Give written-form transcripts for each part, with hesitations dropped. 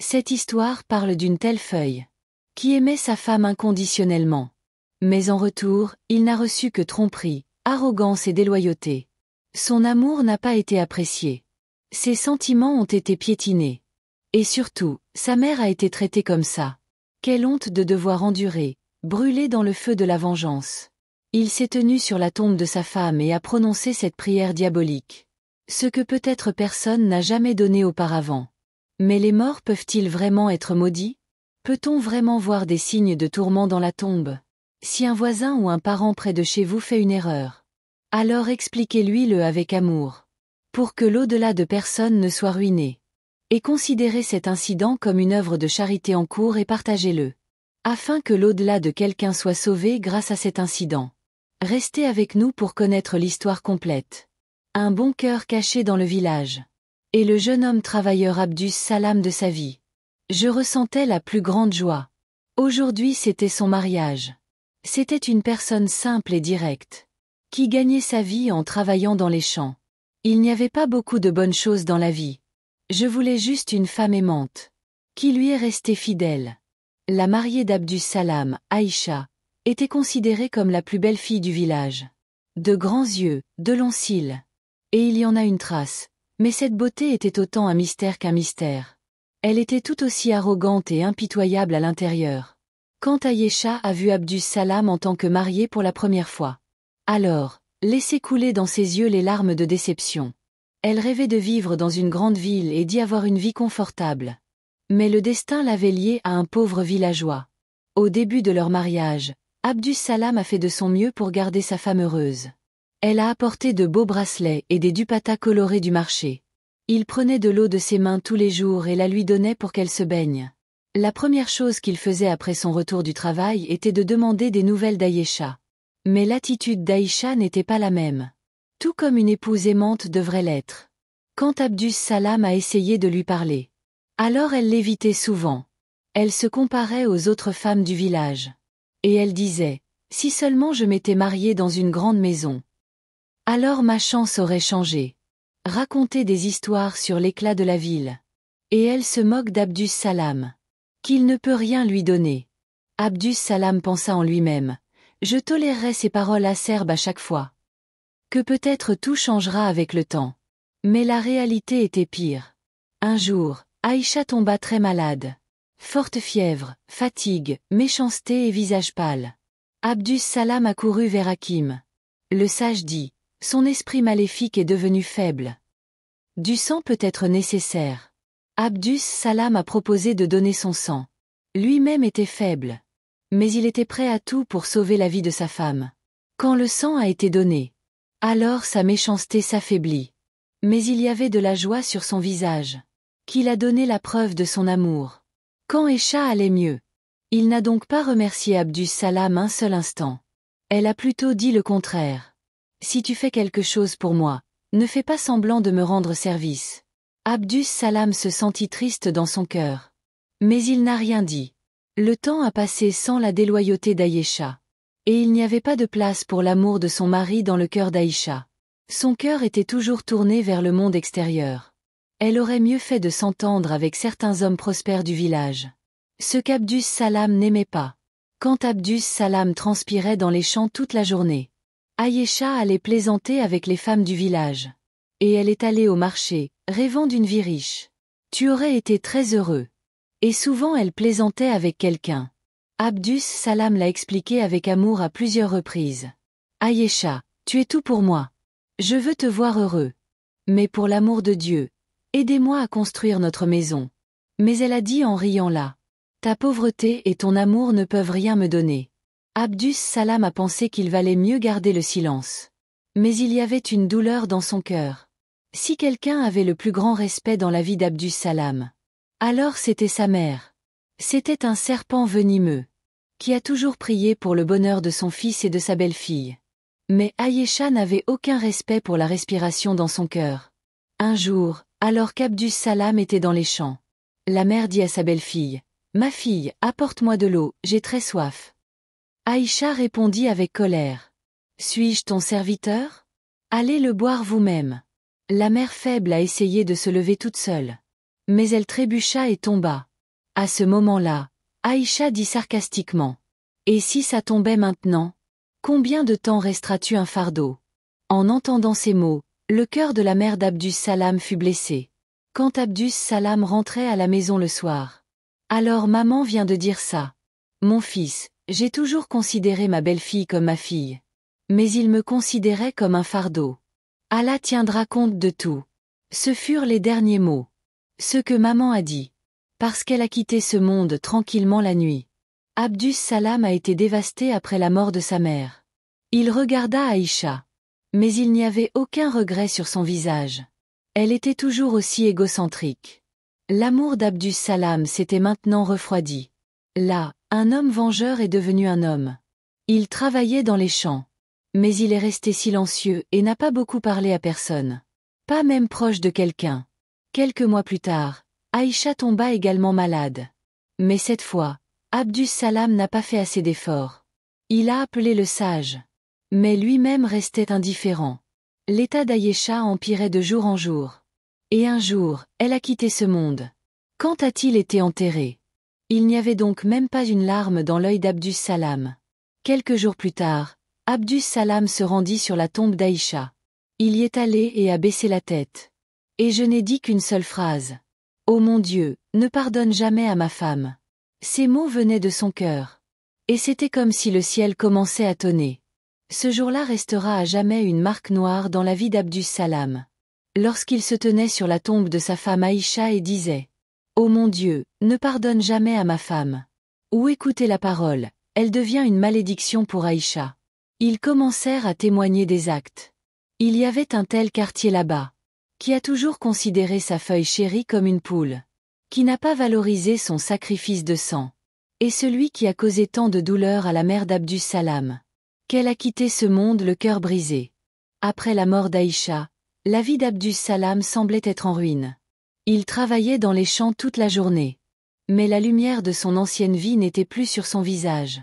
Cette histoire parle d'une telle feuille qui aimait sa femme inconditionnellement. Mais en retour, il n'a reçu que tromperie, arrogance et déloyauté. Son amour n'a pas été apprécié. Ses sentiments ont été piétinés. Et surtout, sa mère a été traitée comme ça. Quelle honte de devoir endurer, brûler dans le feu de la vengeance. Il s'est tenu sur la tombe de sa femme et a prononcé cette prière diabolique. Ce que peut-être personne n'a jamais donné auparavant. Mais les morts peuvent-ils vraiment être maudits? Peut-on vraiment voir des signes de tourment dans la tombe? Si un voisin ou un parent près de chez vous fait une erreur, alors expliquez-lui-le avec amour. Pour que l'au-delà de personne ne soit ruiné. Et considérez cet incident comme une œuvre de charité en cours et partagez-le. Afin que l'au-delà de quelqu'un soit sauvé grâce à cet incident. Restez avec nous pour connaître l'histoire complète. Un bon cœur caché dans le village. Et le jeune homme travailleur Abdus Salam de sa vie. Je ressentais la plus grande joie. Aujourd'hui c'était son mariage. C'était une personne simple et directe. Qui gagnait sa vie en travaillant dans les champs. Il n'y avait pas beaucoup de bonnes choses dans la vie. Je voulais juste une femme aimante. Qui lui est restée fidèle. La mariée d'Abdus Salam, Aïcha, était considérée comme la plus belle fille du village. De grands yeux, de longs cils. Et il y en a une trace, mais cette beauté était autant un mystère qu'un mystère. Elle était tout aussi arrogante et impitoyable à l'intérieur. Quand Aïcha a vu Abdus Salam en tant que marié pour la première fois. Alors, laissait couler dans ses yeux les larmes de déception. Elle rêvait de vivre dans une grande ville et d'y avoir une vie confortable. Mais le destin l'avait liée à un pauvre villageois. Au début de leur mariage, Abdus Salam a fait de son mieux pour garder sa femme heureuse. Elle a apporté de beaux bracelets et des dupattas colorés du marché. Il prenait de l'eau de ses mains tous les jours et la lui donnait pour qu'elle se baigne. La première chose qu'il faisait après son retour du travail était de demander des nouvelles d'Aïcha. Mais l'attitude d'Aïcha n'était pas la même. Tout comme une épouse aimante devrait l'être. Quand Abdus Salam a essayé de lui parler. Alors elle l'évitait souvent. Elle se comparait aux autres femmes du village. Et elle disait, si seulement je m'étais mariée dans une grande maison. Alors ma chance aurait changé. Raconter des histoires sur l'éclat de la ville. Et elle se moque d'Abdus Salam. Qu'il ne peut rien lui donner. Abdus Salam pensa en lui-même. Je tolérerai ces paroles acerbes à chaque fois. Que peut-être tout changera avec le temps. Mais la réalité était pire. Un jour, Aïcha tomba très malade. Forte fièvre, fatigue, méchanceté et visage pâle. Abdus Salam accourut vers Hakim. Le sage dit, son esprit maléfique est devenu faible. Du sang peut être nécessaire. Abdus Salam a proposé de donner son sang. Lui-même était faible. Mais il était prêt à tout pour sauver la vie de sa femme. Quand le sang a été donné, alors sa méchanceté s'affaiblit. Mais il y avait de la joie sur son visage. Qu'il a donné la preuve de son amour. Quand Aïcha allait mieux. Il n'a donc pas remercié Abdus Salam un seul instant. Elle a plutôt dit le contraire. Si tu fais quelque chose pour moi, ne fais pas semblant de me rendre service. Abdus Salam se sentit triste dans son cœur. Mais il n'a rien dit. Le temps a passé sans la déloyauté d'Aïcha. Et il n'y avait pas de place pour l'amour de son mari dans le cœur d'Aïcha. Son cœur était toujours tourné vers le monde extérieur. Elle aurait mieux fait de s'entendre avec certains hommes prospères du village. Ce qu'Abdus Salam n'aimait pas. Quand Abdus Salam transpirait dans les champs toute la journée. Aïcha allait plaisanter avec les femmes du village. Et elle est allée au marché, rêvant d'une vie riche. Tu aurais été très heureux. Et souvent elle plaisantait avec quelqu'un. Abdus Salam l'a expliqué avec amour à plusieurs reprises. Aïcha, tu es tout pour moi. Je veux te voir heureux. Mais pour l'amour de Dieu, aidez-moi à construire notre maison. Mais elle a dit en riant là. Ta pauvreté et ton amour ne peuvent rien me donner. Abdus Salam a pensé qu'il valait mieux garder le silence. Mais il y avait une douleur dans son cœur. Si quelqu'un avait le plus grand respect dans la vie d'Abdus Salam, alors c'était sa mère. C'était un serpent venimeux, qui a toujours prié pour le bonheur de son fils et de sa belle-fille. Mais Aïcha n'avait aucun respect pour la respiration dans son cœur. Un jour, alors qu'Abdus Salam était dans les champs, la mère dit à sa belle-fille, « Ma fille, apporte-moi de l'eau, j'ai très soif. » Aïcha répondit avec colère, « Suis-je ton serviteur? Allez le boire vous-même. » La mère faible a essayé de se lever toute seule. Mais elle trébucha et tomba. À ce moment-là, Aïcha dit sarcastiquement. Et si ça tombait maintenant? Combien de temps resteras-tu un fardeau? En entendant ces mots, le cœur de la mère d'Abdus Salam fut blessé. Quand Abdus Salam rentrait à la maison le soir. Alors maman vient de dire ça. Mon fils, j'ai toujours considéré ma belle-fille comme ma fille. Mais il me considérait comme un fardeau. Allah tiendra compte de tout. Ce furent les derniers mots. Ce que maman a dit. Parce qu'elle a quitté ce monde tranquillement la nuit. Abdus Salam a été dévasté après la mort de sa mère. Il regarda Aïcha. Mais il n'y avait aucun regret sur son visage. Elle était toujours aussi égocentrique. L'amour d'Abdus Salam s'était maintenant refroidi. Là, un homme vengeur est devenu un homme. Il travaillait dans les champs. Mais il est resté silencieux et n'a pas beaucoup parlé à personne. Pas même proche de quelqu'un. Quelques mois plus tard, Aïcha tomba également malade. Mais cette fois, Abdus Salam n'a pas fait assez d'efforts. Il a appelé le sage. Mais lui-même restait indifférent. L'état d'Aïcha empirait de jour en jour. Et un jour, elle a quitté ce monde. Quand a-t-il été enterré? Il n'y avait donc même pas une larme dans l'œil d'Abdus Salam. Quelques jours plus tard, Abdus Salam se rendit sur la tombe d'Aïcha. Il y est allé et a baissé la tête. Et je n'ai dit qu'une seule phrase. Ô mon Dieu, ne pardonne jamais à ma femme. Ces mots venaient de son cœur. Et c'était comme si le ciel commençait à tonner. Ce jour-là restera à jamais une marque noire dans la vie d'Abdus Salam. Lorsqu'il se tenait sur la tombe de sa femme Aïcha et disait « Ô mon Dieu, ne pardonne jamais à ma femme. » Ou écoutez la parole, elle devient une malédiction pour Aïcha. Ils commencèrent à témoigner des actes. Il y avait un tel quartier là-bas, qui a toujours considéré sa feuille chérie comme une poule, qui n'a pas valorisé son sacrifice de sang, et celui qui a causé tant de douleur à la mère d'Abdus Salam, qu'elle a quitté ce monde le cœur brisé. Après la mort d'Aïcha, la vie d'Abdus Salam semblait être en ruine. Il travaillait dans les champs toute la journée. Mais la lumière de son ancienne vie n'était plus sur son visage.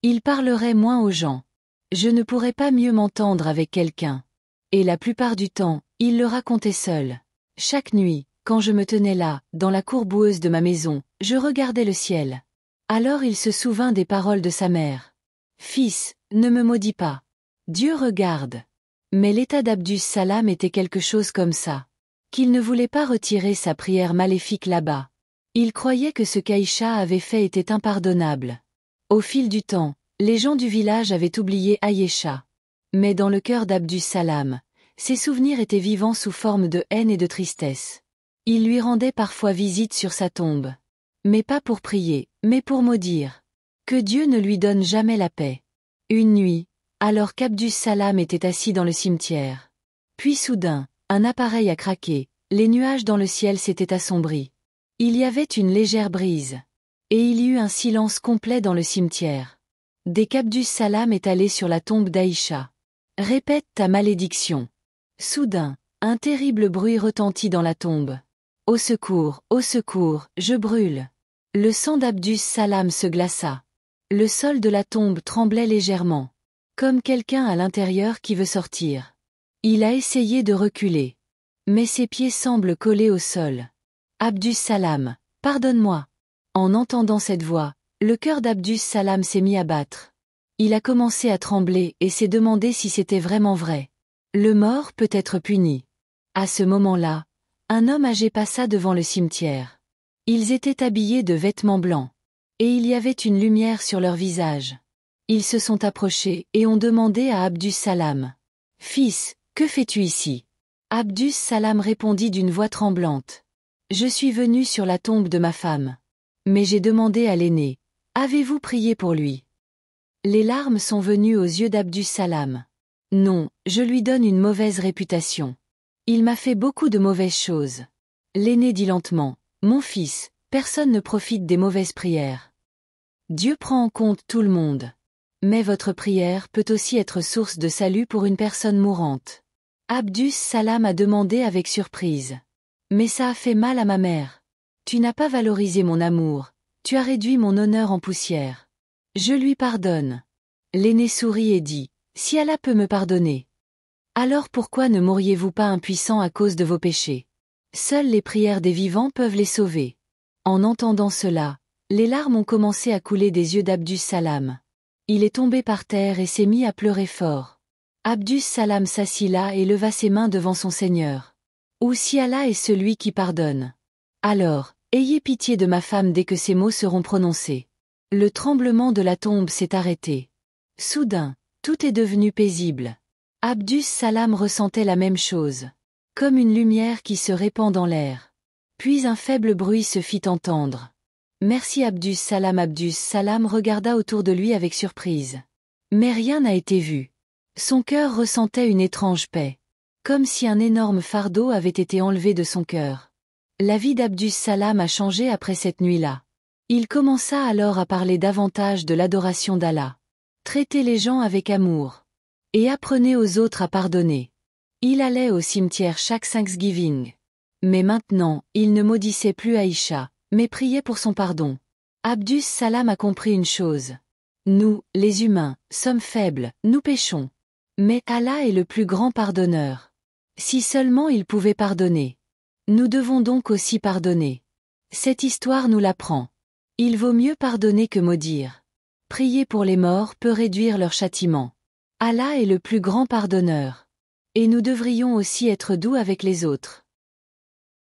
Il parlerait moins aux gens. Je ne pourrais pas mieux m'entendre avec quelqu'un. Et la plupart du temps, il le racontait seul. Chaque nuit, quand je me tenais là, dans la cour boueuse de ma maison, je regardais le ciel. Alors il se souvint des paroles de sa mère. « Fils, ne me maudis pas. Dieu regarde. » Mais l'état d'Abdus Salam était quelque chose comme ça. Qu'il ne voulait pas retirer sa prière maléfique là-bas. Il croyait que ce qu'Aïcha avait fait était impardonnable. Au fil du temps, les gens du village avaient oublié Aïcha. Mais dans le cœur d'Abdus Salam, ses souvenirs étaient vivants sous forme de haine et de tristesse. Il lui rendait parfois visite sur sa tombe. Mais pas pour prier, mais pour maudire. Que Dieu ne lui donne jamais la paix. Une nuit, alors qu'Abdus Salam était assis dans le cimetière. Puis soudain, un appareil a craqué, les nuages dans le ciel s'étaient assombris. Il y avait une légère brise. Et il y eut un silence complet dans le cimetière. Dès qu'Abdus Salam est allé sur la tombe d'Aïcha. Répète ta malédiction. Soudain, un terrible bruit retentit dans la tombe. Au secours, je brûle. Le sang d'Abdus Salam se glaça. Le sol de la tombe tremblait légèrement. Comme quelqu'un à l'intérieur qui veut sortir. Il a essayé de reculer. Mais ses pieds semblent collés au sol. Abdus Salam, pardonne-moi. En entendant cette voix, le cœur d'Abdus Salam s'est mis à battre. Il a commencé à trembler et s'est demandé si c'était vraiment vrai. Le mort peut être puni. À ce moment-là, un homme âgé passa devant le cimetière. Ils étaient habillés de vêtements blancs. Et il y avait une lumière sur leur visage. Ils se sont approchés et ont demandé à Abdus Salam. « Fils, que fais-tu ici ?» Abdus Salam répondit d'une voix tremblante. « Je suis venu sur la tombe de ma femme. Mais j'ai demandé à l'aîné. Avez-vous prié pour lui ?» Les larmes sont venues aux yeux d'Abdus Salam. « Non, je lui donne une mauvaise réputation. Il m'a fait beaucoup de mauvaises choses. » L'aîné dit lentement. « Mon fils, personne ne profite des mauvaises prières. Dieu prend en compte tout le monde. Mais votre prière peut aussi être source de salut pour une personne mourante. » Abdus Salam a demandé avec surprise. « Mais ça a fait mal à ma mère. Tu n'as pas valorisé mon amour, tu as réduit mon honneur en poussière. Je lui pardonne. » L'aîné sourit et dit, « Si Allah peut me pardonner. Alors pourquoi ne mourriez-vous pas impuissant à cause de vos péchés? Seules les prières des vivants peuvent les sauver. » En entendant cela, les larmes ont commencé à couler des yeux d'Abdus Salam. Il est tombé par terre et s'est mis à pleurer fort. Abdus Salam s'assit là et leva ses mains devant son Seigneur. Ou si Allah est celui qui pardonne. Alors, ayez pitié de ma femme dès que ces mots seront prononcés. Le tremblement de la tombe s'est arrêté. Soudain, tout est devenu paisible. Abdus Salam ressentait la même chose. Comme une lumière qui se répand dans l'air. Puis un faible bruit se fit entendre. Merci Abdus Salam. Abdus Salam regarda autour de lui avec surprise. Mais rien n'a été vu. Son cœur ressentait une étrange paix. Comme si un énorme fardeau avait été enlevé de son cœur. La vie d'Abdus Salam a changé après cette nuit-là. Il commença alors à parler davantage de l'adoration d'Allah. Traitez les gens avec amour. Et apprenez aux autres à pardonner. Il allait au cimetière chaque Thanksgiving. Mais maintenant, il ne maudissait plus Aïcha, mais priait pour son pardon. Abdus Salam a compris une chose. Nous, les humains, sommes faibles, nous péchons. Mais Allah est le plus grand pardonneur. Si seulement il pouvait pardonner. Nous devons donc aussi pardonner. Cette histoire nous l'apprend. Il vaut mieux pardonner que maudire. Prier pour les morts peut réduire leur châtiment. Allah est le plus grand pardonneur. Et nous devrions aussi être doux avec les autres.